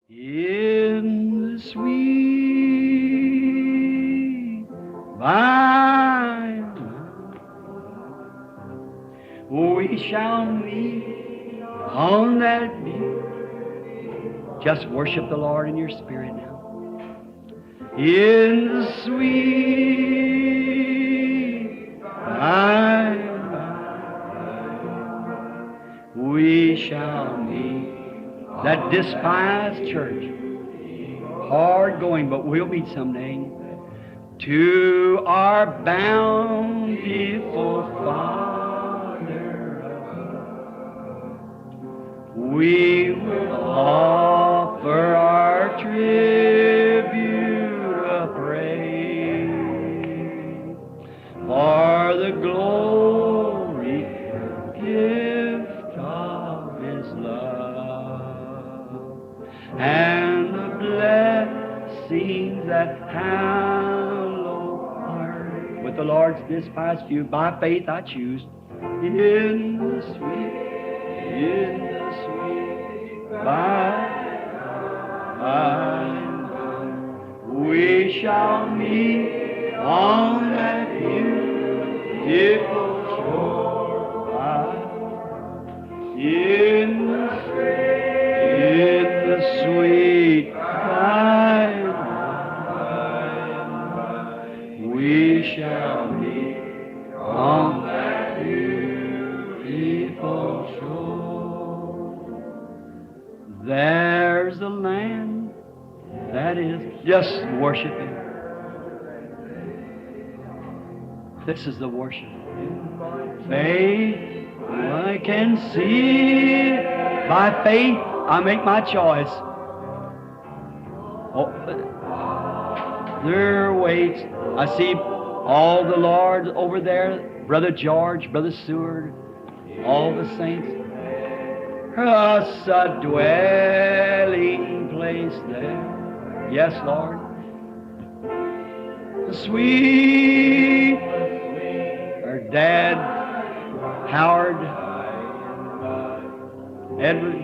In the sweet by and by, we shall meet on that beach. Just worship the Lord in your spirit now. In the sweet by and by, we shall meet. That despised church, hard going, but we'll meet someday. To our bountiful Father, we will offer our tribute of praise for the glory gift of His love and the blessings that hallow our. With the Lord's despised few, by faith I choose. In the sweet by and by, we shall meet on that beautiful shore. In the sweet by and by, we shall meet on that beautiful shore. There's a land that is just worshiping. This is the worship. Faith, I can see. By faith, I make my choice. Oh, there waits. I see all the Lord over there, Brother George, Brother Seward, all the saints. Us a dwelling place there. Yes, Lord. The sweet, her dad, Howard, Edward,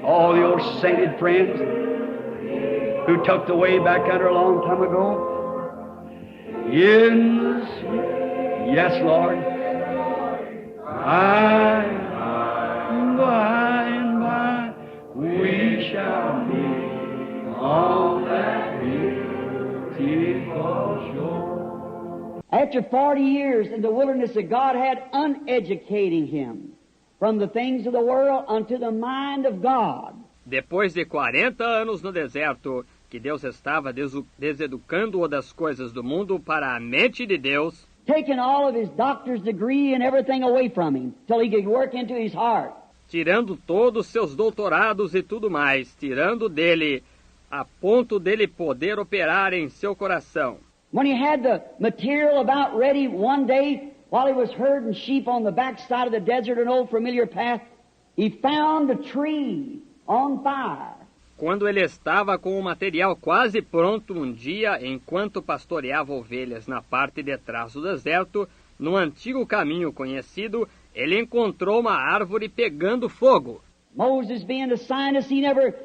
all the old sainted friends who tucked away back under a long time ago. In the sweet, yes, Lord. By and by, we shall meet on that beautiful shore. After 40 years in the wilderness of God had uneducating him from the things of the world unto the mind of God. Depois de 40 anos no deserto, que Deus estava deseducando-o das coisas do mundo para a mente de Deus, taking all of his doctor's degree and everything away from him till he could work into his heart. Tirando todos seus doutorados e tudo mais, tirando dele a ponto dele poder operar em seu coração. When he had the material about ready one day, while he was herding sheep on the backside of the desert, an old familiar path, he found a tree on fire. Quando ele estava com o material quase pronto um dia, enquanto pastoreava ovelhas na parte de trás do deserto, no antigo caminho conhecido, ele encontrou uma árvore pegando fogo. Moses, being a scientist, he never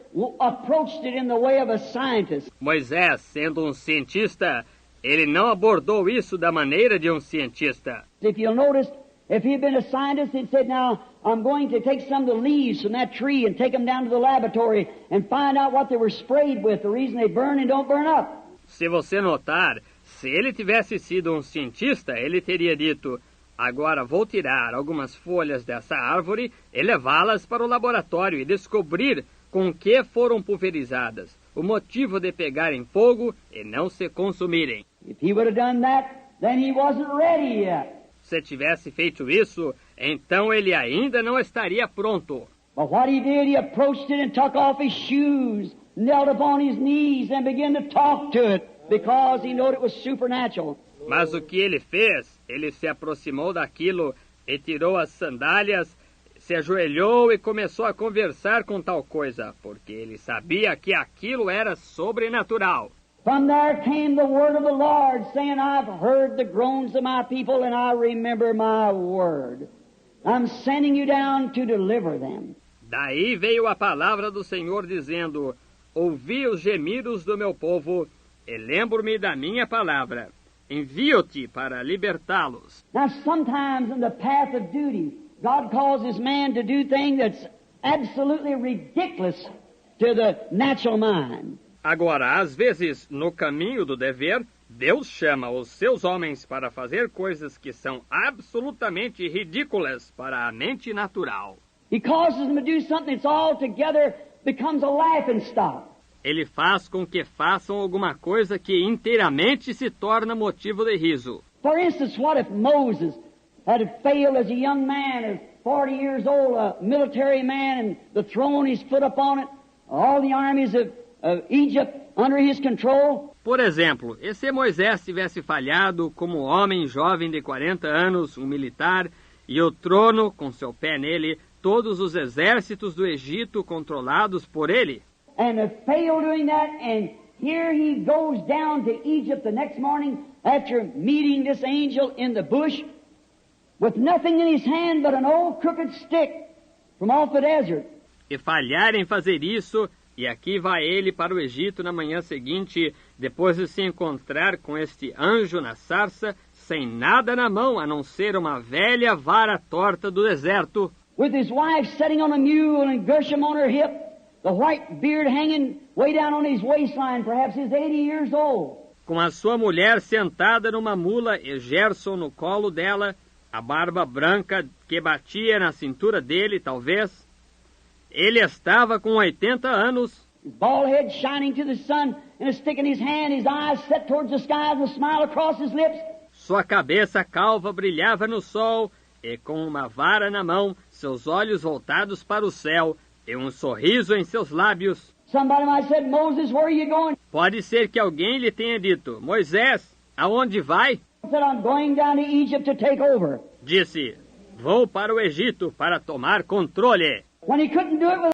approached it in the way of a scientist. Moisés, sendo um cientista, ele não abordou isso da maneira de um cientista. If you'll notice, if he'd been a scientist, he'd said, now, I'm going to take some of the leaves from that tree and take them down to the laboratory and find out what they were sprayed with, the reason they burn and don't burn up. Se você notar, se ele tivesse sido um cientista, ele teria dito, agora vou tirar algumas folhas dessa árvore e levá-las para o laboratório e descobrir com que foram pulverizadas, o motivo de pegarem fogo e não se consumirem. If he would have done that, then he wasn't ready yet. Se tivesse feito isso, então ele ainda não estaria pronto. But what he did, he approached it and took off his shoes, knelt upon his knees and began to talk to it because he knew it was supernatural. Mas o que ele fez? Ele se aproximou daquilo e tirou as sandálias, se ajoelhou e começou a conversar com tal coisa, porque ele sabia que aquilo era sobrenatural. From there came the word of the Lord, saying, I've heard the groans of my people, and I remember my word. I'm sending you down to deliver them. Daí veio a palavra do Senhor dizendo: ouvi os gemidos do meu povo, e lembro-me da minha palavra. Envio-te para libertá-los. Now, sometimes in the path of duty, God causes man to do things that's absolutely ridiculous to the natural mind. Agora, às vezes, no caminho do dever, Deus chama os seus homens para fazer coisas que são absolutamente ridículas para a mente natural. He causes them to do something that's altogether becomes a laughing stock. Ele faz com que façam alguma coisa que inteiramente se torna motivo de riso. For instance, what if Moses had failed as a young man, at 40 years old, a military man, and the throne he's put upon it, all the armies of Egypt under his control? Por exemplo, e se Moisés tivesse falhado como homem jovem de 40 anos, um militar, e o trono, com seu pé nele, todos os exércitos do Egito controlados por ele? And had failed doing that, and here he goes down to Egypt the next morning after meeting this angel in the bush with nothing in his hand but an old crooked stick from off the desert. E falhar em fazer isso, e aqui vai ele para o Egito na manhã seguinte, depois de se encontrar com este anjo na sarça, sem nada na mão a não ser uma velha vara torta do deserto. With his wife sitting on a mule and Gershom on her hip, the white beard hanging way down on his waistline, perhaps he's 80 years old. Com a sua mulher sentada numa mula e Gerson no colo dela, a barba branca que batia na cintura dele, talvez. Ele estava com 80 anos. His bald head shining to the sun and a stick in his hand, his eyes set towards the sky and a smile across his lips. Sua cabeça calva brilhava no sol e com uma vara na mão, seus olhos voltados para o céu e um sorriso em seus lábios. Somebody might have said, Moses, where are you going? Pode ser que alguém lhe tenha dito: Moisés, aonde vai? He said, I'm going down to Egypt to take over. Disse: vou para o Egito para tomar controle. When he couldn't do it with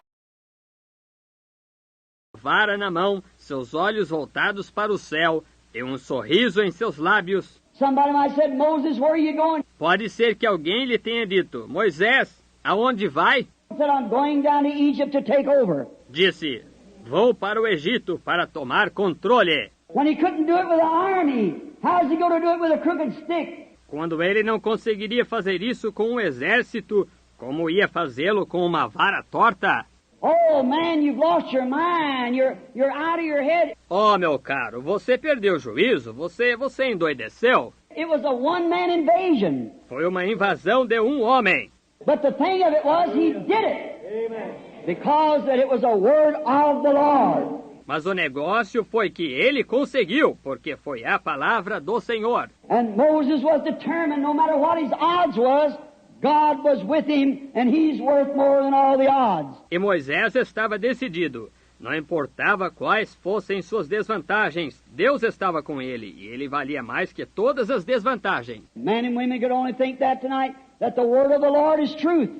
Vara na mão, seus olhos voltados para o céu e um sorriso em seus lábios. somebody might have said, Moses, where are you going? Pode ser que alguém lhe tenha dito: Moisés, aonde vai? He said, I'm going down to Egypt to take over. Disse: vou para o Egito para tomar controle. When he couldn't do it with an army, how's he going to do it with a crooked stick? Quando ele não conseguiria fazer isso com um exército, como ia fazê-lo com uma vara torta? Oh, man, you've lost your mind. You're out of your head. Oh, meu caro, você perdeu o juízo, você endoideceu. It was a one-man invasion. Foi uma invasão de um homem. But the thing of it was, he did it. Because that it was a word of the Lord. Mas o negócio foi que ele conseguiu, porque foi a palavra do Senhor. And Moses was determined, no matter what his odds was, God was with him, and he's worth more than all the odds. E Moisés estava decidido. Não importava quais fossem suas desvantagens, Deus estava com ele, e ele valia mais que todas as desvantagens. Men and women could only think that tonight, that the word of the Lord is truth.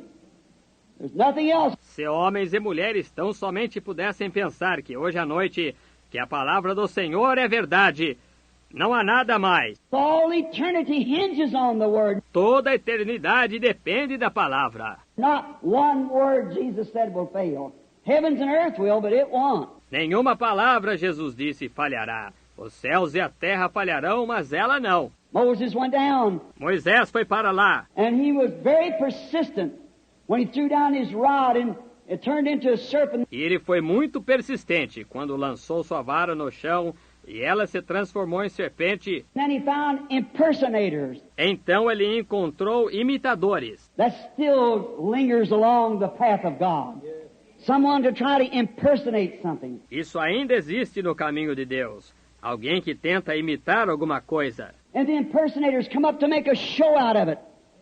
There's nothing else. Se homens e mulheres tão somente pudessem pensar que hoje à noite, que a palavra do Senhor é verdade, não há nada mais. All eternity hinges on the word. Toda a eternidade depende da palavra. Not one word, Jesus said, will fail. Heavens and earth will, but it won't. Nenhuma palavra, Jesus disse, falhará. Os céus e a terra falharão, mas ela não. Moses went down, Moisés foi para lá. and he was very persistent when he threw down his rod and it turned into a serpent. E ele foi muito persistente quando lançou sua vara no chão e ela se transformou em serpente. Then he found impersonators Então ele encontrou imitadores. that still lingers along the path of God. Someone to try to impersonate something. Isso ainda existe no caminho de Deus. Alguém que tenta imitar alguma coisa. And the impersonators come up to make a show out of it.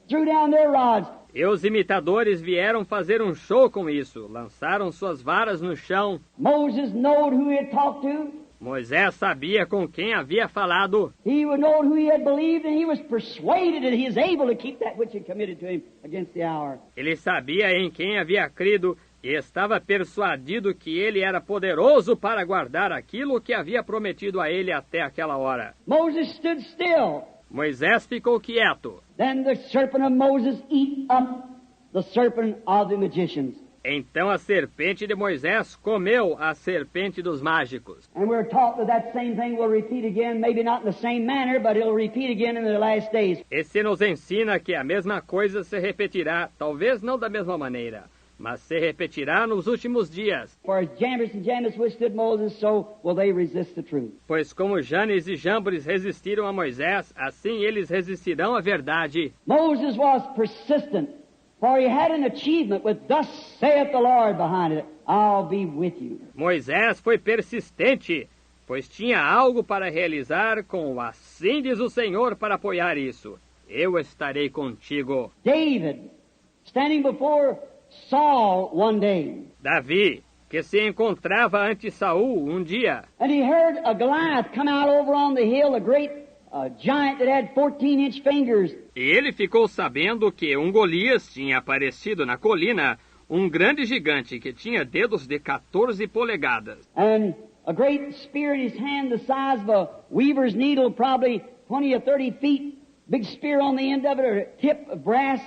Threw down their rods. E os imitadores vieram fazer um show com isso. Lançaram suas varas no chão. Moses knowed who he had talked to. Moisés sabia com quem havia falado. He would know who he had believed, and he was persuaded that he is able to keep that which he committed to him against the hour. Ele sabia em quem havia crido e estava persuadido que ele era poderoso para guardar aquilo que havia prometido a ele até aquela hora. Moses stood still. Moisés ficou quieto. Then the serpent of Moses eat up the serpent of the magicians. Então a serpente de Moisés comeu a serpente dos mágicos. And we're taught that that same thing will repeat again, maybe not in the same manner, but it'll repeat again in the last days. E se nos ensina que a mesma coisa se repetirá, talvez não da mesma maneira, mas se repetirá nos últimos dias. For as Jannes and Jambres withstood Moses, so will they resist the truth. Pois como Janes e Jambres resistiram a Moisés, assim eles resistirão à verdade. Moses was persistent, for he had an achievement with "Thus saith the Lord" behind it. I'll be with you. Moisés foi persistente, pois tinha algo para realizar com o "Assim diz o Senhor" para apoiar isso. Eu estarei contigo. David, standing before Saul one day, Davi, que se encontrava ante Saul dia, and he heard a Goliath come out over on the hill, a great giant that had 14-inch fingers. e ele ficou sabendo que Golias tinha aparecido na colina, grande gigante que tinha dedos de 14 polegadas, And a great spear in his hand the size of a weaver's needle, probably 20 or 30 feet. Big spear on the end of it, or a tip of brass.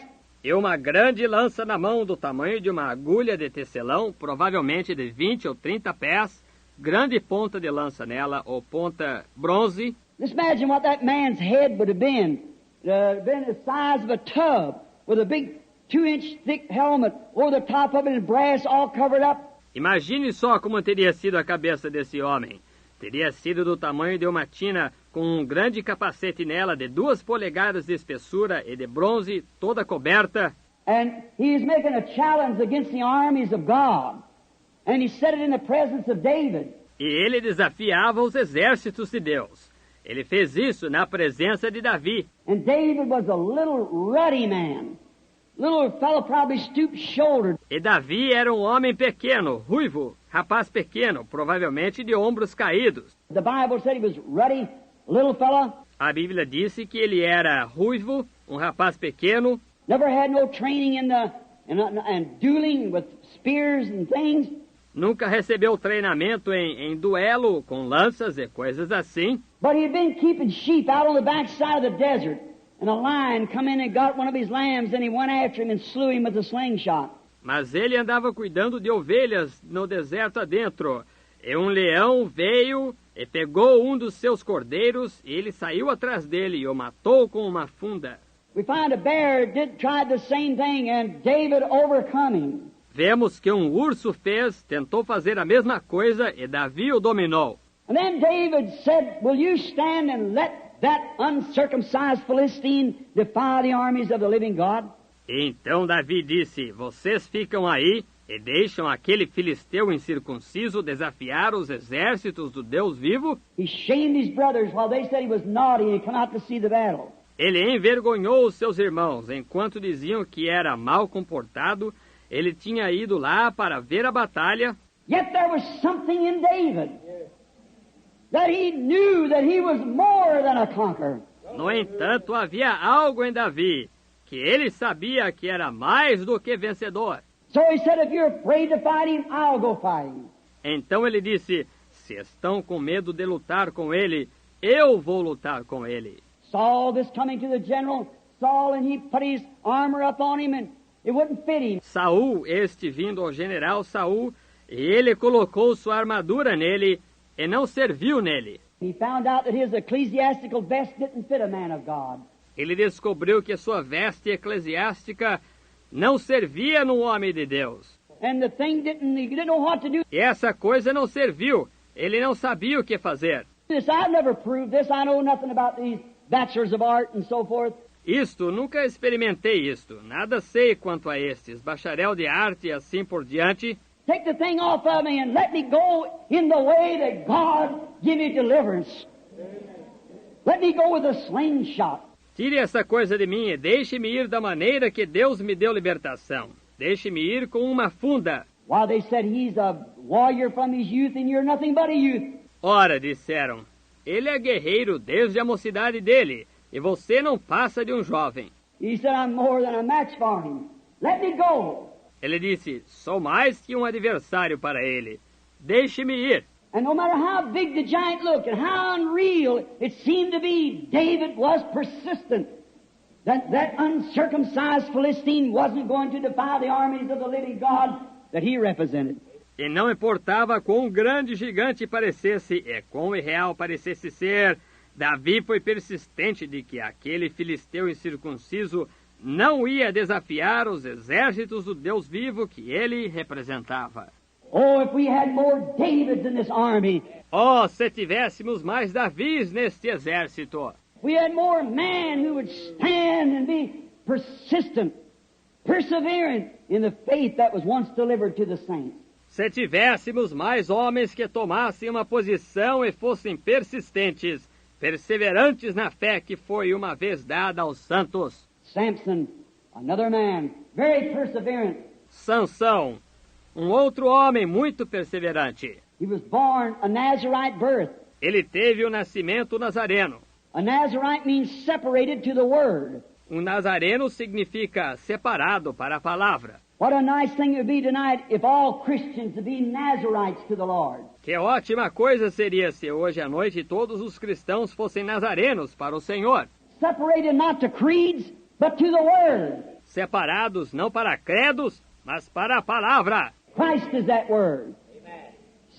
e uma grande lança na mão do tamanho de uma agulha de tecelão, provavelmente de 20 ou 30 pés, grande ponta de lança nela, ou ponta bronze. Just imagine what that man's head would have been. Been the size of a tub, with a big 2-inch thick helmet over the top of it and brass all covered up. Imagine só como teria sido a cabeça desse homem. Teria sido do tamanho de uma tina, com grande capacete nela de 2 polegadas de espessura e de bronze, toda coberta. And he is making a challenge against the armies of God. And he said it in the presence of David. E ele desafiava os exércitos de Deus. Ele fez isso na presença de Davi. And David was a little ruddy man. Little fellow probably stoop-shouldered. E Davi era homem pequeno, ruivo, rapaz pequeno, provavelmente de ombros caídos. The Bible said he was ruddy, little fella. A Bíblia disse que ele era ruivo, rapaz pequeno, Never had no training in dueling with spears and things. nunca recebeu treinamento em duelo com lanças e coisas assim. But he had been keeping sheep out on the backside of the desert. And a lion come in and got one of his lambs, and he went after him and slew him with a slingshot. Mas ele andava cuidando de ovelhas no deserto adentro. E leão veio e pegou dos seus cordeiros, e ele saiu atrás dele e o matou com uma funda. We find a bear tried the same thing, and David overcome him. Vemos que urso tentou fazer a mesma coisa e Davi o dominou. And then David said, "Will you stand and let that uncircumcised Philistine defy the armies of the living God?" Então Davi disse, vocês ficam aí e deixam aquele filisteu incircunciso desafiar os exércitos do Deus vivo? He shamed his brothers while they said he was naughty and he come out to see the battle. Ele envergonhou os seus irmãos, enquanto diziam que era mal comportado, ele tinha ido lá para ver a batalha. Yet there was something in David that he knew that he was more than a conqueror. No entanto, havia algo em Davi, que ele sabia que era mais do que vencedor. So he said, "If you're afraid to fight him, I'll go fight him." Então ele disse, se estão com medo de lutar com ele, eu vou lutar com ele. Saul this coming to the general, Saul, and he put his armor up on him and it wouldn't fit him. Saul, vindo ao general Saul, e ele colocou sua armadura nele, e não serviu nele. He found out that his ecclesiastical vest didn't fit a man of God. Ele descobriu que sua veste eclesiástica não servia no homem de Deus. And the thing he didn't know what to do. E essa coisa não serviu. Ele não sabia o que fazer. I've never proved this. I know nothing about these bachelors of art and so forth. Nunca experimentei isto. Nada sei quanto a estes. Bacharel de arte e assim por diante. Take the thing off of me and let me go in the way that God give me deliverance. Let me go with a slingshot. Tire essa coisa de mim e deixe-me ir da maneira que Deus me deu libertação. Deixe-me ir com uma funda. While they said he's a warrior from his youth and you're nothing but a youth. Ora, disseram, ele é guerreiro desde a mocidade dele, e você não passa de jovem. He said, "I'm more than a match for him. Let me go." Ele disse, sou mais que adversário para ele. Deixe-me ir. And no matter how big the giant looked and how unreal it seemed to be, David was persistent. That uncircumcised Philistine wasn't going to defy the armies of the living God. that he represented. E não importava quão grande gigante parecesse e quão irreal parecesse ser, Davi foi persistente de que aquele filisteu incircunciso não ia desafiar os exércitos do Deus vivo que ele representava. Oh, if we had more Davids in this army, Oh, se tivéssemos mais Davis neste exército! we had more men who would stand and be persistent, persevering in the faith that was once delivered to the saints. Se tivéssemos mais homens que tomassem uma posição e fossem persistentes, perseverantes na fé que foi uma vez dada aos santos. Samson, another man, very perseverant. Sansão, um outro homem muito perseverante. He was born a Nazarite birth. Ele teve o nascimento nazareno. A Nazarite means separated to the Word. Um nazareno significa separado para a palavra. What a nice thing it would be tonight if all Christians would be Nazarites to the Lord. Que ótima coisa seria se hoje à noite todos os cristãos fossem nazarenos para o Senhor. Separated not to creeds, but to the Word. Separados não para credos, mas para a palavra. Christ is that Word.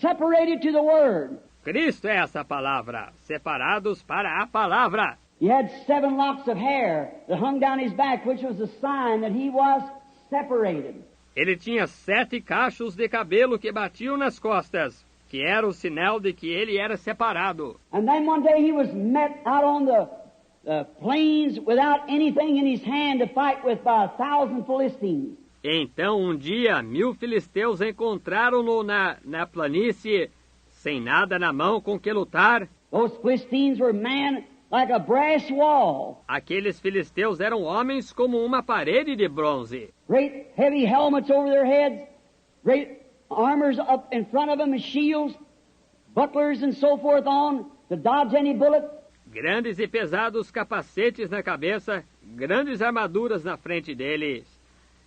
Separated to the Word. Cristo é essa palavra. Separados para a palavra. He had 7 locks of hair that hung down his back, which was a sign that he was separated. Ele tinha 7 cachos de cabelo que batiam nas costas, que era o sinal de que ele era separado. And then one day he was met out on the plains without anything in his hand to fight with by 1,000 Philistines. Então, um dia, 1000 filisteus encontraram-no na planície, sem nada na mão com que lutar. Those Philistines were men like a brass wall. Aqueles filisteus eram homens como uma parede de bronze. Great heavy helmets over their heads, great armors up in front of them and shields, bucklers and so forth on to dodge any bullet. Grandes e pesados capacetes na cabeça, grandes armaduras na frente deles,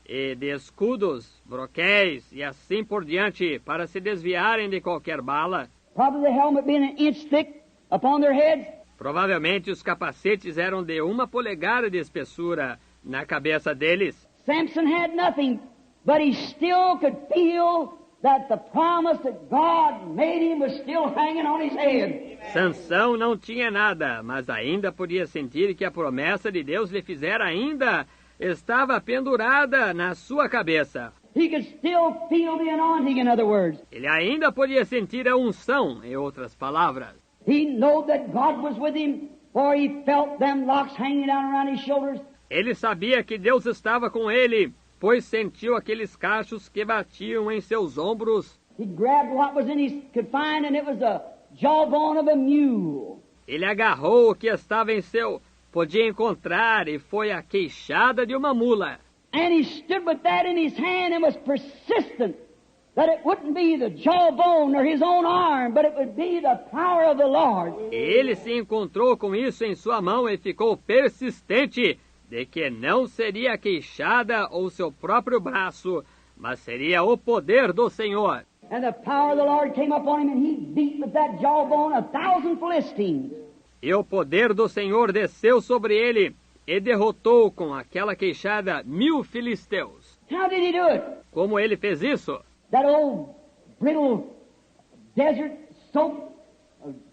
e de escudos, broquéis e assim por diante, para se desviarem de qualquer bala. Probably the helmet being an inch thick upon their heads. Provavelmente os capacetes eram de 1 polegada de espessura na cabeça deles. Samson had nothing, but he still could feel that the promise that God made him was still hanging on his head. Sansão não tinha nada, mas ainda podia sentir que a promessa de Deus lhe fizera ainda estava pendurada na sua cabeça. He could still feel the anointing, in other words. Ele ainda podia sentir a unção, em outras palavras. He knew that God was with him, for he felt them locks hanging down around his shoulders. Ele sabia que Deus estava com ele, pois sentiu aqueles cachos que batiam em seus ombros. He grabbed what was in his could find, and it was the jawbone of a mule. Ele agarrou o que estava em seu podia encontrar e foi a queixada de uma mula. And he stood with that in his hand and was persistent that it wouldn't be the jawbone or his own arm, but it would be the power of the Lord. Ele se encontrou com isso em sua mão e ficou persistente de que não seria a queixada ou seu próprio braço, mas seria o poder do Senhor. And the power of the Lord came upon him, and he beat with that jawbone 1,000 Philistines. E o poder do Senhor desceu sobre ele e derrotou com aquela queixada 1000 filisteus. How did he do it? Como ele fez isso? That old brittle desert soap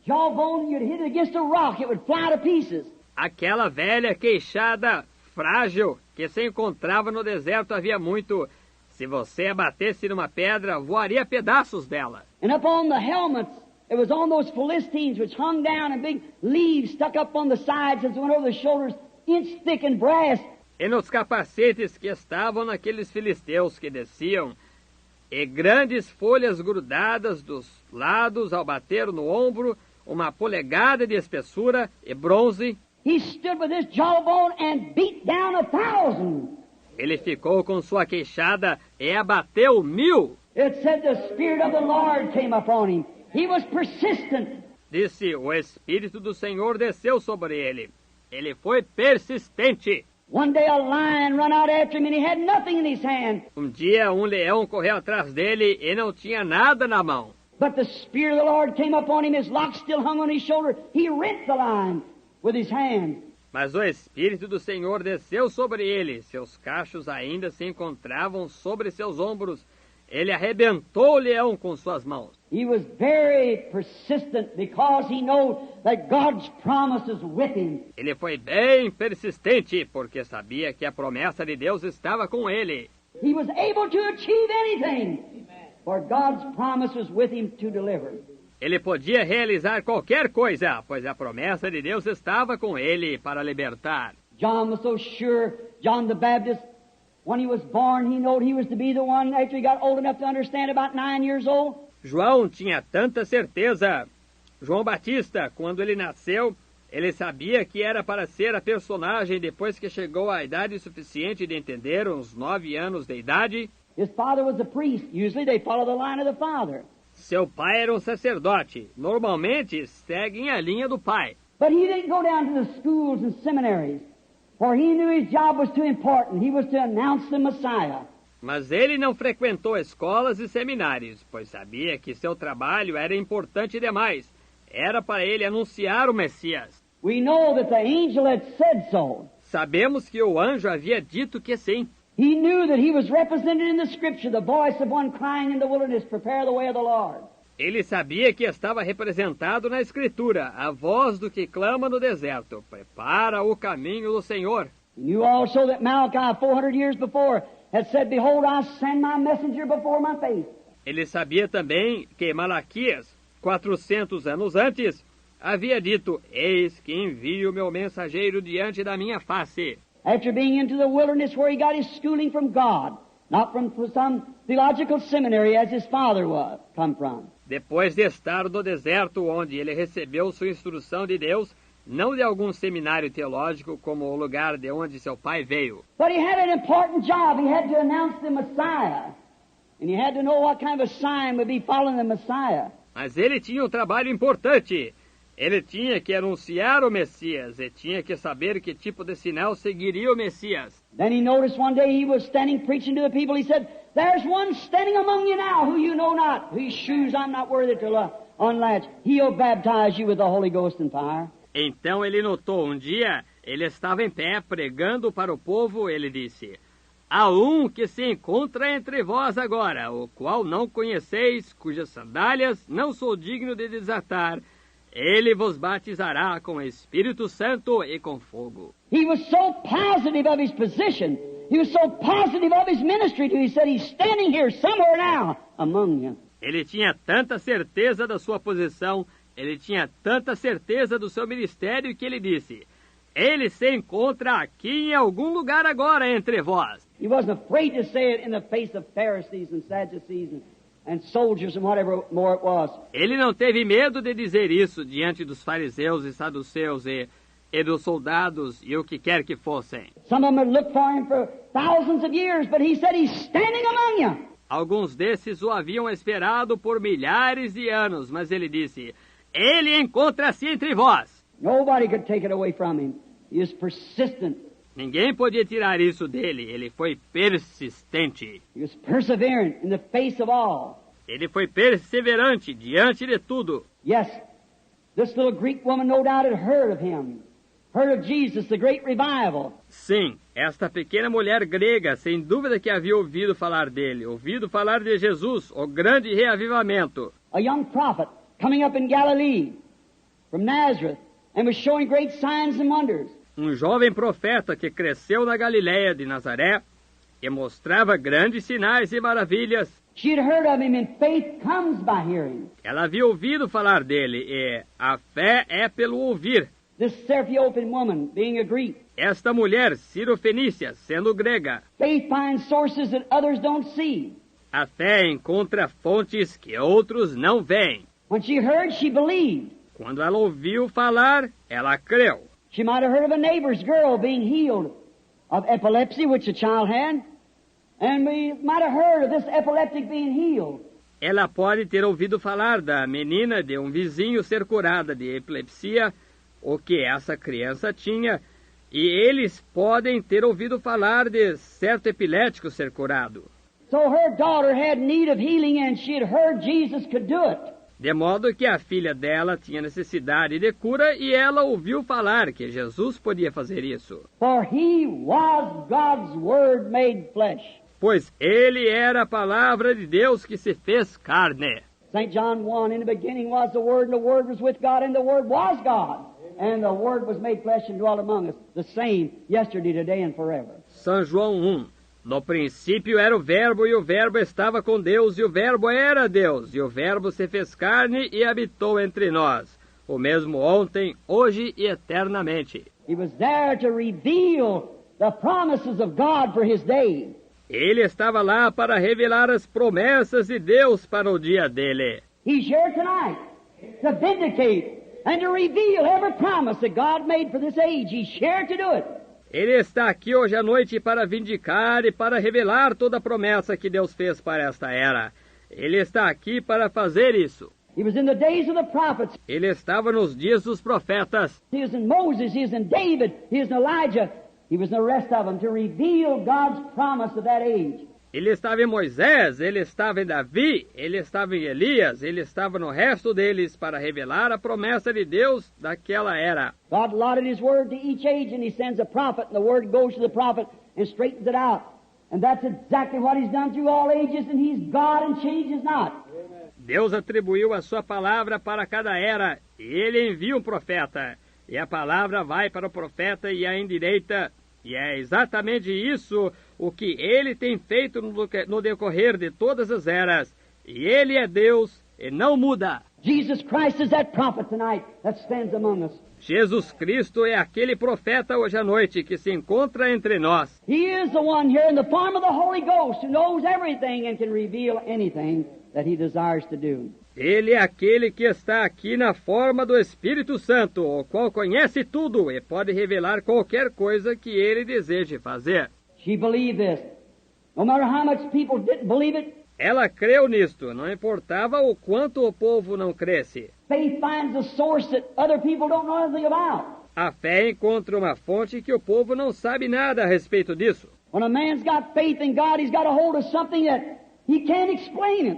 jawbone, you'd hit it against a rock, it would fly to pieces. Aquela velha queixada frágil que se encontrava no deserto havia muito. Se você a batesse numa pedra, voaria pedaços dela. And up on the helmets, it was on those Philistines which hung down and big leaves stuck up on the sides as went over the shoulders, inch thick and brass. E nos capacetes que estavam naqueles filisteus que desciam, e grandes folhas grudadas dos lados ao bater no ombro, 1 polegada de espessura e bronze. He stood with his jawbone and beat down 1,000. Ele ficou com sua queixada e abateu 1000. It said the Spirit of the Lord came upon him. He was persistent. Disse, o Espírito do Senhor desceu sobre ele. Ele foi persistente. One day a lion ran out after him and he had nothing in his hand. Um dia leão correu atrás dele e não tinha nada na mão. But the Spirit of the Lord came upon him. His locks still hung on his shoulder. He rent the lion with his hand. Mas o Espírito do Senhor desceu sobre ele. Seus cachos ainda se encontravam sobre seus ombros. Ele arrebentou o leão com suas mãos. He was very persistent because he knew that God's promise is with him. Ele foi bem persistente porque sabia que a promessa de Deus estava com ele. He was able to achieve anything, for God's promise was with him to deliver. Ele podia realizar qualquer coisa, pois a promessa de Deus estava com ele para libertar. John was so sure, John the Baptist, when he was born, he knew he was to be the one after he got old enough to understand, about 9 years old. João tinha tanta certeza. João Batista, quando ele nasceu, ele sabia que era para ser a personagem depois que chegou à idade suficiente de entender, uns 9 anos de idade. His father was a priest. Usually they follow the line of the father. Seu pai era um sacerdote. Normalmente seguem a linha do pai. But he didn't go down to the schools and seminaries, for he knew his job was too important. He was to announce the Messiah. Mas ele não frequentou escolas e seminários, pois sabia que seu trabalho era importante demais. Era para ele anunciar o Messias. We know that the angel had said so. Sabemos que o anjo havia dito que sim. He knew that he was represented in the Scripture, the voice of one crying in the wilderness, prepare the way of the Lord. Ele sabia que estava representado na Escritura, a voz do que clama no deserto, prepara o caminho do Senhor. He knew also that Malachi, 400 years before, had said, behold, I send my messenger before my face. Ele sabia também que Malaquias, 400 anos antes, havia dito, eis que envio meu mensageiro diante da minha face. After being into the wilderness where he got his schooling from God, not from some theological seminary as his father come from. Depois de estar no deserto onde ele recebeu sua instrução de Deus, não de algum seminário teológico como o lugar de onde seu pai veio. But he had an important job. He had to announce the Messiah. And he had to know what kind of a sign would be following the Messiah. Mas ele tinha um trabalho importante. Ele tinha que anunciar o Messias e tinha que saber que tipo de sinal seguiria o Messias. Then he noticed one day he was standing preaching to the people. He said, there's one standing among you now who you know not, whose shoes I'm not worthy to unlatch. He'll baptize you with the Holy Ghost and fire. Então ele notou um dia, ele estava em pé pregando para o povo, ele disse, há um que se encontra entre vós agora, o qual não conheceis, cujas sandálias não sou digno de desatar. Ele vos batizará com o Espírito Santo e com fogo. He was so positive of his position. He was so positive of his ministry. He said, he's standing here somewhere now among you. Ele tinha tanta certeza da sua posição, ele tinha tanta certeza do seu ministério que ele disse, ele se encontra aqui em algum lugar agora entre vós. He wasn't afraid to say it in the face of Pharisees and Sadducees and soldiers and whatever more it was. Ele não teve medo de dizer isso diante dos fariseus e saduceus e dos soldados e o que quer que fossem. Some of them had looked for him for thousands of years, but he said, he's standing among you. Alguns desses o haviam esperado por milhares de anos, mas ele disse, ele encontra-se entre vós. Nobody could take it away from him. He is persistent. Ninguém podia tirar isso dele. Ele foi persistente. He was perseverant in the face of all. Ele foi perseverante diante de tudo. Yes, this little Greek woman no doubt had heard of him. Heard of Jesus, the great revival. Sim, esta pequena mulher grega, sem dúvida que havia ouvido falar dele, ouvido falar de Jesus, o grande reavivamento. A young prophet coming up in Galilee from Nazareth and was showing great signs and wonders. Jovem profeta que cresceu na Galiléia de Nazaré e mostrava grandes sinais e maravilhas. She had heard of him, and faith comes by hearing. Ela havia ouvido falar dele e a fé é pelo ouvir. This Seraphian woman, being a Greek, Esta mulher, Cirofenícia, sendo grega, faith finds sources that others don't see. a fé encontra fontes que outros não veem. When she heard, she believed. Quando ela ouviu falar, ela creu. She might have heard of a neighbor's girl being healed of epilepsy, which the child had, and we might have heard of this epileptic being healed. Ela pode ter ouvido falar da menina de um vizinho ser curada de epilepsia, o que essa criança tinha, e eles podem ter ouvido falar de certo epilético ser curado. So her daughter had need of healing, and she had heard Jesus could do it. De modo que a filha dela tinha necessidade de cura e ela ouviu falar que Jesus podia fazer isso. For he was God's Word made flesh. pois ele era a palavra de Deus que se fez carne. St. John 1, in the beginning was the Word, and the Word was with God, and the Word was God. And the Word was made flesh and dwelt among us, the same yesterday, today, and forever. São João 1. No princípio era o Verbo, e o Verbo estava com Deus, e o Verbo era Deus, e o Verbo se fez carne e habitou entre nós, o mesmo ontem, hoje e eternamente. He was there to reveal the promises of God for His day. Ele estava lá para revelar as promessas de Deus para o dia dele. He's here tonight to vindicate and to reveal every promise that God made for this age. He's here to do it. Ele está aqui hoje à noite para vindicar e para revelar toda a promessa que Deus fez para esta era. Ele está aqui para fazer isso. He was in the days of the prophets. Ele estava nos dias dos profetas. He was in Moses. He was in David. He was in Elijah. He was in the rest of them to reveal God's promise of that age. Ele estava em Moisés, ele estava em Davi, ele estava em Elias, ele estava no resto deles para revelar a promessa de Deus daquela era. God allotted His Word to each age, and He sends a prophet, and the Word goes to the prophet and straightens it out. And that's exactly what He's done through all ages, and He's God and changes not. Deus atribuiu a sua palavra para cada era, e Ele envia um profeta, e a palavra vai para o profeta e a endireita. E é exatamente isso o que Ele tem feito no decorrer de todas as eras. E Ele é Deus e não muda. Jesus Christ is that prophet tonight that stands among us. Jesus Cristo é aquele profeta hoje à noite que se encontra entre nós. He is the one here in the form of the Holy Ghost who knows everything and can reveal anything that He desires to do. Ele é aquele que está aqui na forma do Espírito Santo, o qual conhece tudo e pode revelar qualquer coisa que ele deseje fazer. She believed this. No matter how much people didn't believe it, ela creu nisto, não importava o quanto o povo não cresce. faith finds a source that other people don't know anything about. A fé encontra uma fonte que o povo não sabe nada a respeito disso. When a man's got faith in God, he's got a hold of something that he can't explain it.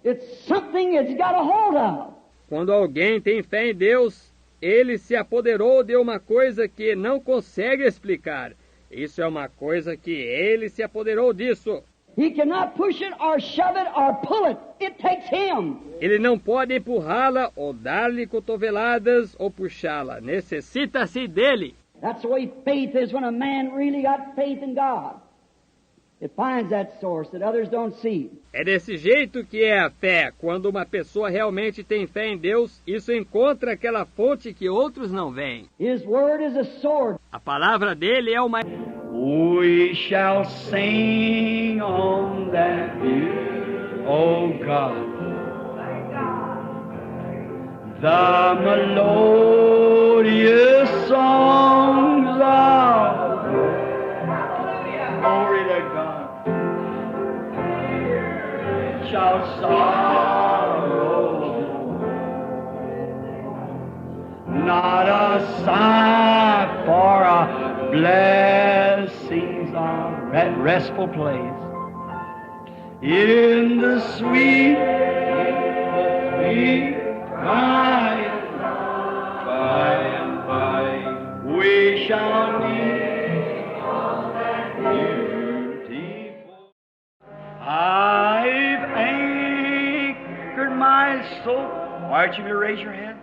It's something that he's got a hold of. Quando alguém tem fé em Deus, ele se apoderou de uma coisa que não consegue explicar. Isso é uma coisa que ele se apoderou disso. He cannot push it or shove it or pull it. It takes him. Ele não pode empurrá-la ou dar-lhe cotoveladas ou puxá-la. Necessita-se dele. That's the way faith is when a man really got faith in God. It finds that source that others don't see. É desse jeito que é a fé. Quando uma pessoa realmente tem fé em Deus, isso encontra aquela fonte que outros não veem. His word is a sword. A palavra dele é uma... We shall sing on that view, oh God, the melodious songs of glory to God shall sorrow not a sigh for a blessings of restful place in the sweet quiet by and by we shall meet on that beautiful. I've anchored my soul. Why don't you raise your hand?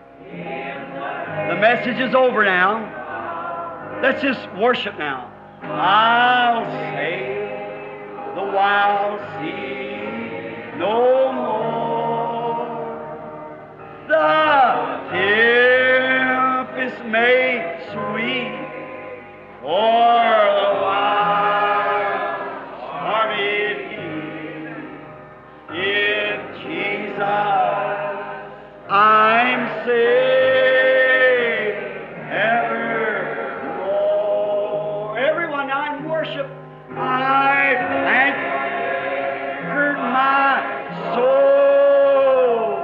The message is over now. Let's just worship now. I'll say the wild sea no more. The tempest made sweet for the wild stormy deep. In Jesus I'm saved. I anchored my soul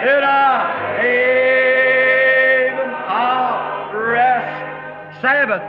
in a haven of rest. Sabbath.